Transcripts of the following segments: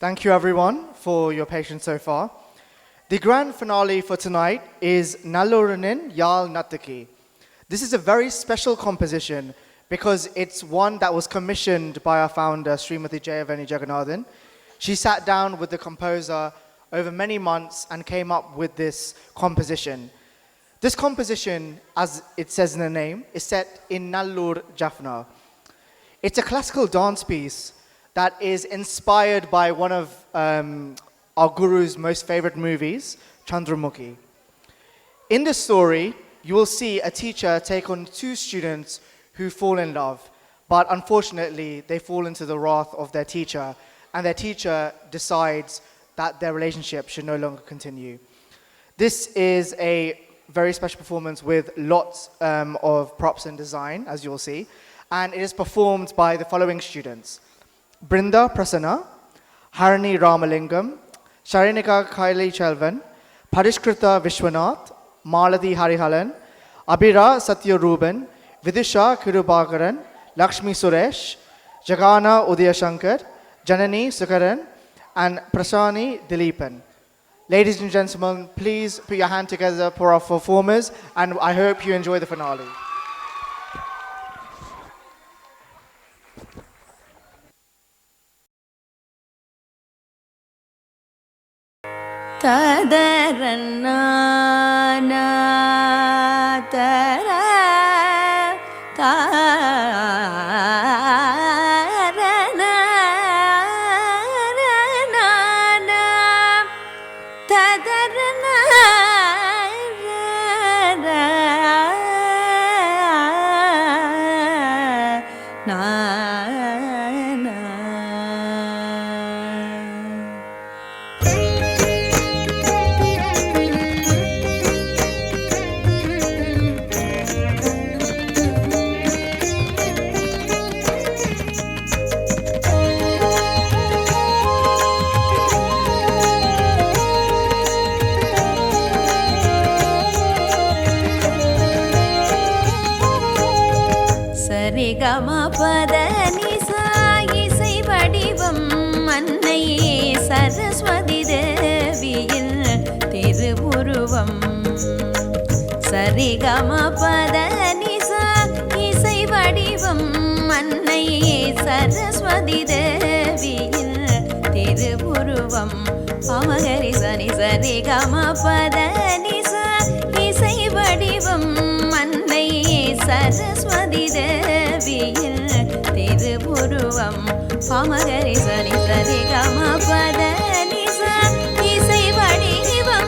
Thank you everyone for your patience so far. The grand finale for tonight is Nalluranin Yal Nattaki. This is a very special composition because it's one that was commissioned by our founder, Srimati Jayavani Jagannathan. She sat down with the composer over many months and came up with this composition. This composition, as it says in the name, is set in Nallur Jaffna. It's a classical dance piece that is inspired by one of our guru's most favorite movies, Chandramukhi. In this story, you will see a teacher take on two students who fall in love, but unfortunately, they fall into the wrath of their teacher, and their teacher decides that their relationship should no longer continue. This is a very special performance with lots of props and design, as you'll see, and it is performed by the following students: Brinda Prasanna, Harani Ramalingam, Sharinika Kaili Chelvan, Parishkrita Vishwanath, Maladi Harihalan, Abira Satya Ruben, Vidisha Kirubagaran, Lakshmi Suresh, Jagana Udayashankar, Janani Sukaran, and Prasani Dileepan. Ladies and gentlemen, please put your hand together for our performers, and I hope you enjoy the finale. Tadarana tara tarana tadarana Gama Padani Sa Isai Vadivam Annaiye Saraswati Deviyil Thiruvuruvam Sarigama Padani Sa Isai Vadivam Annaiye Saraswati Deviyil Thiruvuruvam Pamagari Sani Sarigama Padani Sa Isai Vadivam Annaiye Saraswati Deviyil Thiruvuruvam Pamagari Sani Sarigama Padani Sa Isai Vadivam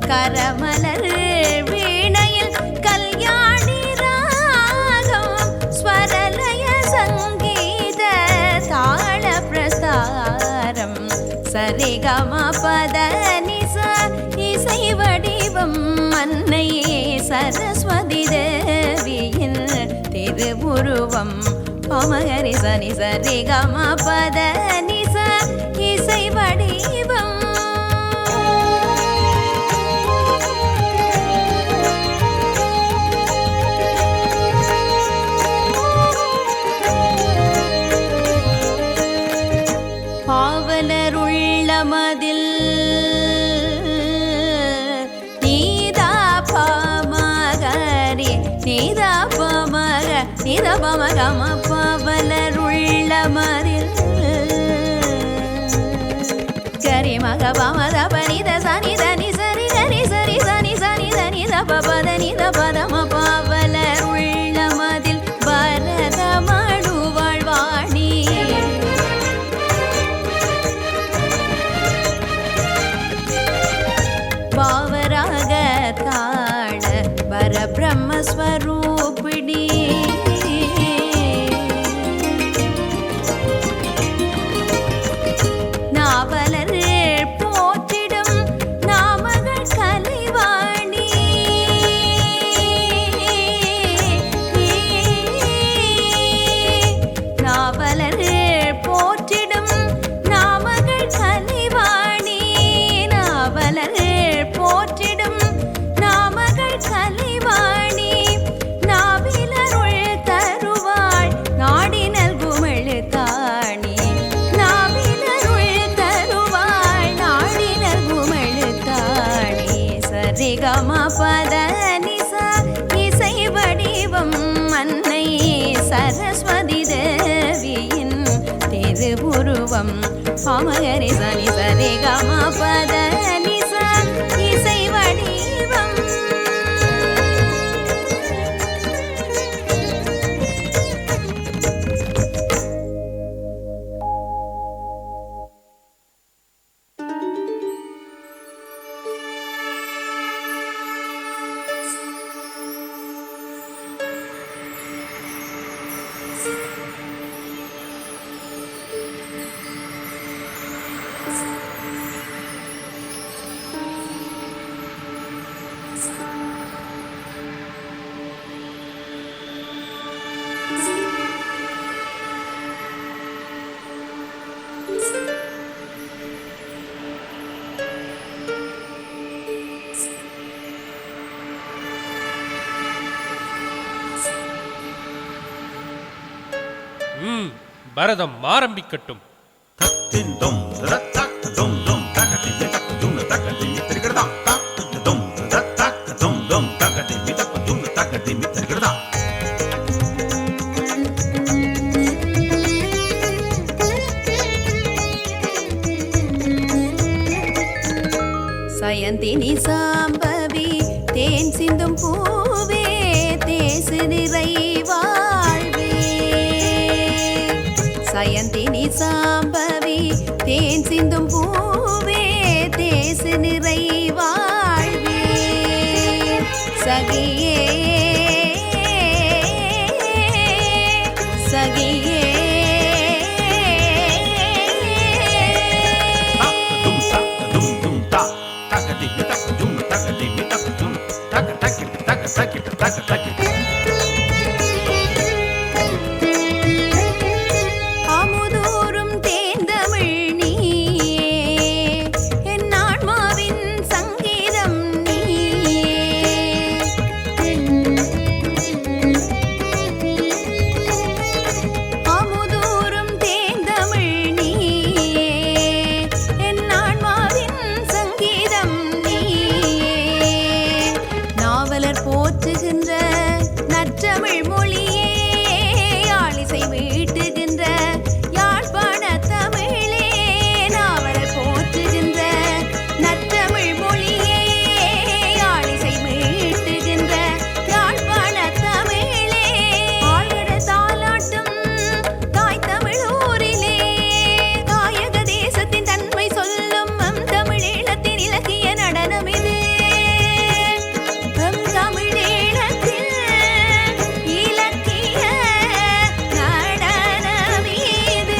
Karamalar Veenayil Kalyani Ragam Swaralaya Sangeeta Thala Prastaram Sarigama Padani Sa Isai Vadivam Annaiye Saraswati Deviyil Thiruvuruvam Pamagari Sani Sarigama Padani Sa Isai Vadivam Madill Nida Pamagari Nida Pamaga Nida Pamagama Pavalarulla Madil Gari Maga Pamada Panida Sani Dani Sari Dani Sari Sani Sani Dani Da Papada Nida Padama Pavalarulla Madil Bharata Madu Valvani Bavara மகதாள பரபிரம்மஸ்வரூபிணி நாவலர் போற்றிடும் நாமகள் கலைவாணி நாவலர் போற்றிடும் நாமகள் கலைவாணி நாவலர் போற்றிடும் நாமகள் கலைவாணி நாவிலருள் தருவாள் நாடி நல்கும் எழுத்தாணி நாவிலருள் தருவாள் நாடி நல்கும் எழுத்தாணி சரிகம பத நிசா இசை வடிவம் அன்னை சரஸ்வதி தேவியின் திருவுருவம் பாமகரி சனி சரிகம பத நிசா இசை வடிவம் பரதம் ஆரம்பிக்கட்டும். சயந்தினி சாம்பவி தேன் சிந்தும் பூவே தேசு நிறை வாழ்வே சயந்தினி சாம்பவி தேன் சிந்தும் பூவே தேசு நிறை வாழ்வே சகியே சகியே அமுதூரும் தேந்தமிழ் நீயே என் ஆன்மாவின் சங்கீதம் நீயே அமுதூரும் தேந்தமிழ் நீயே என் ஆன்மாவின் சங்கீதம் நீயே நாவலர் போற்றுகின்ற நற்றமிழ் மொழியே யாழிசை மீட்டுகின்ற யாழ்ப்பாண தமிழே நாவலர் போற்றுகின்ற நற்றமிழ் மொழியே யாழிசை மீட்டுகின்ற யாழ்ப்பாண தமிழே ஆழிட தாலாட்டும் தாய் தமிழூரிலே தாயக தேசத்தின் தன்மை சொல்லும் தமிழீழத்தின் இலக்கிய நடனம் இது தமிழீழத்தில் இலக்கிய நடனம் இது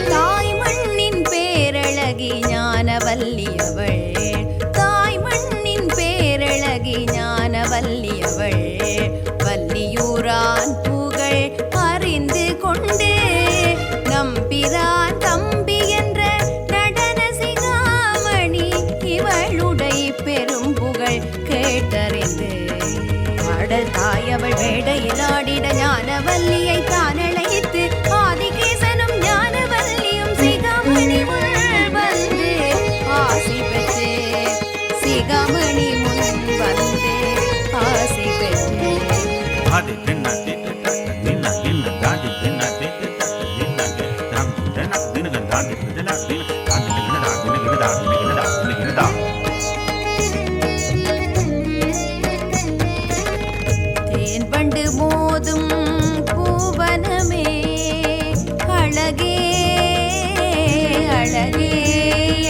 தாய் மண்ணின் பேரழகி ஞானவல்லியவள் தாய் மண்ணின் பேரழகி ஞானவல்லியவள் வல்லியூரான் புகழ் அறிந்து கொண்டு நம்பிரான் தம்பி என்ற நடன சிகாமணி இவளுடைய பெரும் புகழ் கேட்டறிந்து ஆடல் தாயவள் வேடையில் ஆடிட ஞானவல்லியை தான் அழைத்து ஆதிகேசனும் ஞானவல்லியும் சிகாமணி முன் வந்து ஆசி பெற்று சிகாமணி முன் வந்து ஆசி பெற்று da தேன் பண்டு மோதும் பூவனமே அழகே அழகே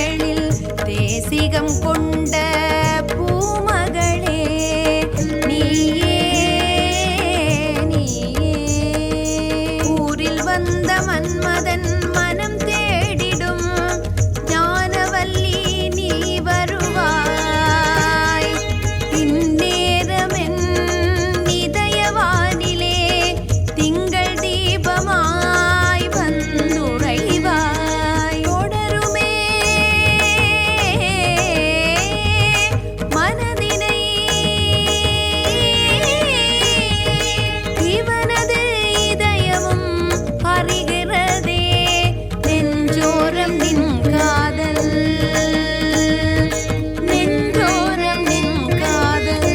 எழில் தேசிகம் கொண்ட பூமகளே நீயே நீயே ஊரில் வந்த மன்மதன் மனம் தேடிடும் ஞானவல்லி நீ வருவாய் இந்நேரமென் இதயவானிலே திங்கள் தீபமாய் வந்துறைவாய் தொடருமே மனதினை இவனது இதயமும் அறிகிறதே நெஞ்சோரம் நின் காதல் நெஞ்சோரம் நின் காதல்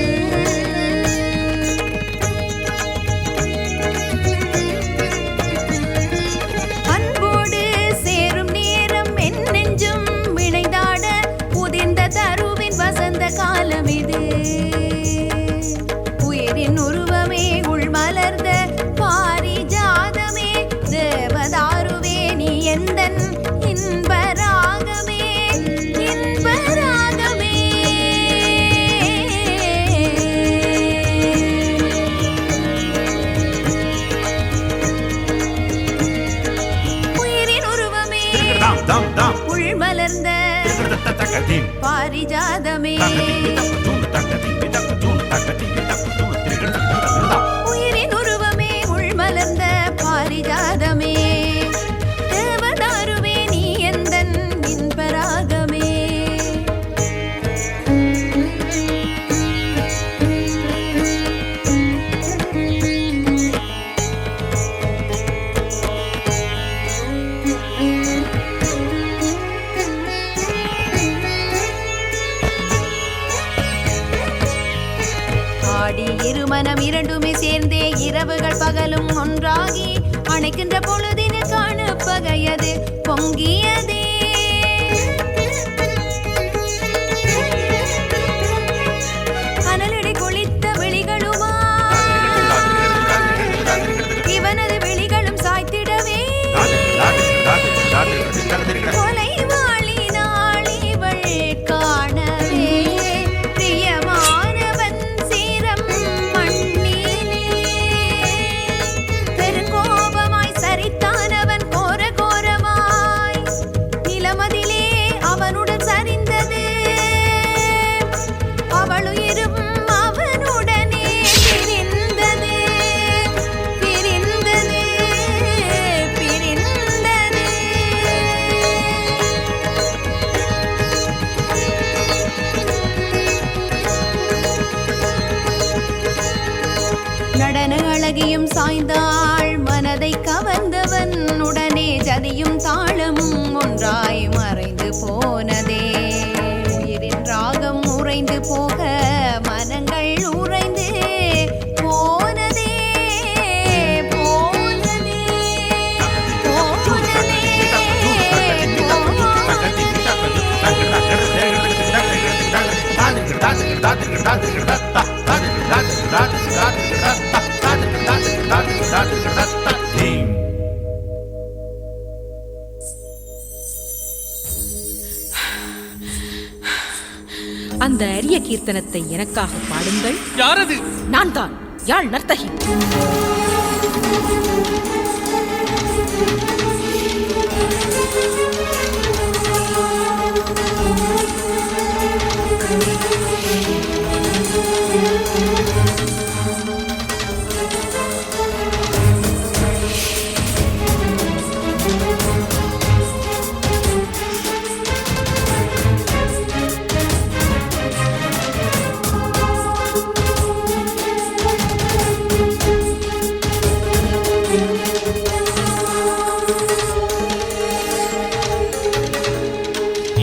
அன்போடு சேரும் நேரம் என் நெஞ்சும் விளைந்தாட புதிர்ந்த தருவின் வசந்த காலம் இது உயிரின் உருவமே உள் மலர்ந்த பாரிஜாதமே தேவதாருவே நீ எந்தன் இன்பராகமே இன்பராகமே உயிரின் உருவமே உள் மலர்ந்த பாரிஜாதமே உயிரின் உருவமே உள் மலர்ந்த பாரிஜாதமே தேவதாருவே நீ எந்தன் இன்பராகமே ஆடி இருமனம் இரண்டுமே சேர்ந்தே இரவுகள் பகலும் ஒன்றாகி அணைக்கின்ற பொழுதினில் காணுப்பகையது பொங்கியதே அனலடி கொளித்த விழிகளுமா இவனது விழிகளும் சாய்த்திடவே கொலைவாளினாள் இவள் காணவே பிரியமானவன் சீரம் மண்ணிலே பெருங்கோபமாய் சரித்தானவன் கோர கோரமாய் நிலமதிலே அவனுடன் சரிந்தது அவளுயிரும் அவனுடனே பிரிந்தது பிரிந்தது பிரிந்தது நடன அழகியும் சாய்ந்தாள் மனதை கவர்ந்தவன் உடனே ஜதியும் தாளமும் ஒன்றாய் மறைந்து போனதே உயிரின் ராகம் உறைந்து போக மனங்கள் உறைந்து போனதே போனதே போனதே அந்த அரிய கீர்த்தனத்தை எனக்காக பாடுங்கள். யாரது? நான் தான் யாழ் நர்த்தகி.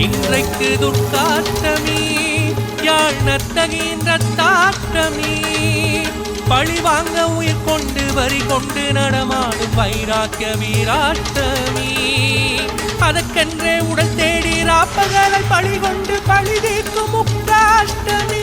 இன்றைக்கு துர்காஷ்டமி, யாழ் நர்த்தகியின் ரத்தாஷ்டமி. பழி வாங்க உயிர் கொண்டு வரி கொண்டு நடமாடும் வைராக்கிய வீராஷ்டமி. அதற்கென்றே உடல் தேடி ராப்பக பாவங்களை பழிகொண்டு பழி தீர்க்கும் முக்தாஷ்டமி